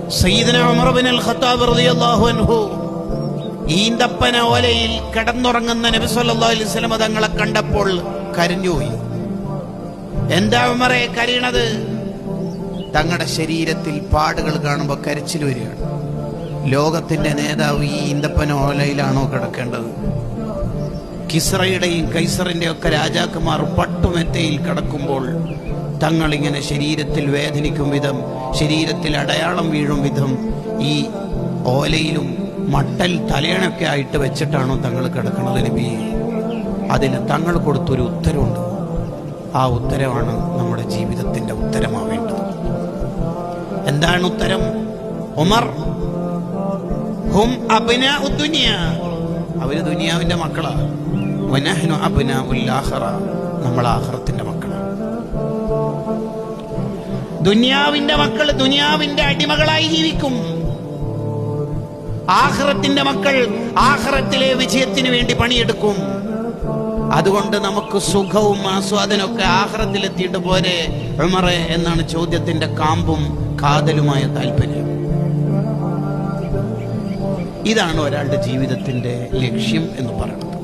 സയ്യിദുനാ ഉമർ ഇബ്നുൽ ഖത്താബ് റളിയല്ലാഹു അൻഹു ഈന്തപ്പന ഓലയിൽ കിടന്നുറങ്ങുന്ന നബി സല്ലല്ലാഹു അലൈഹി വസല്ലം തങ്ങളെ കണ്ടപ്പോൾ കരഞ്ഞുപോയി. എന്താ ഉമറേ കരയണത്? തങ്ങളുടെ ശരീരത്തിൽ പാടുകൾ കാണുമ്പോൾ കരച്ചിൽ വരികയാണ്. ലോകത്തിന്റെ നേതാവ് ഈ ഈന്തപ്പന ഓലയിലാണോ കിടക്കേണ്ടത്? കിസ്റയുടെയും കൈസറിന്റെ ഒക്കെ രാജാക്കന്മാർ പട്ടുമെത്തയിൽ കിടക്കുമ്പോൾ തങ്ങളിങ്ങനെ ശരീരത്തിൽ വേദനിക്കും വിധം, ശരീരത്തിൽ അടയാളം വീഴും വിധം ഈ ഓലയിലും മട്ടൽ തലയണൊക്കെ ആയിട്ട് വെച്ചിട്ടാണോ തങ്ങൾ കിടക്കുന്നത് നബിയെ? അതിന് തങ്ങൾ കൊടുത്തൊരു ഉത്തരവുണ്ട്. ആ ഉത്തരവാണ് നമ്മുടെ ജീവിതത്തിന്റെ ഉത്തരമാവേണ്ടത്. എന്താണ് ഉത്തരം? ഉമർ ഹും അബ്നാഉ ദുനിയ, അവര് ദുനിയാവിന്റെ മക്കളാണ്. വനഹ്നു അബ്നാഉൽ ആഖിറ, നമ്മൾ ആഖിറത്തിന്റെ മക്കളാണ്. ദുനിയാവിന്റെ മക്കൾ ദുനിയാവിന്റെ അടിമകളായി ജീവിക്കും. ആഖിറത്തിന്റെ മക്കൾ ആഖിറത്തിലെ വിജയത്തിന് വേണ്ടി പണിയെടുക്കും. അതുകൊണ്ട് നമുക്ക് സുഖവും ആസ്വാദനമൊക്കെ ആഖിറത്തിലെത്തിയിട്ട് പോരെ ഉമറേ എന്നാണ് ചോദ്യത്തിന്റെ കാമ്പും കാതലുമായ താല്പര്യം. ഇതാണ് ഒരാളുടെ ജീവിതത്തിന്റെ ലക്ഷ്യം എന്ന് പറയുന്നത്.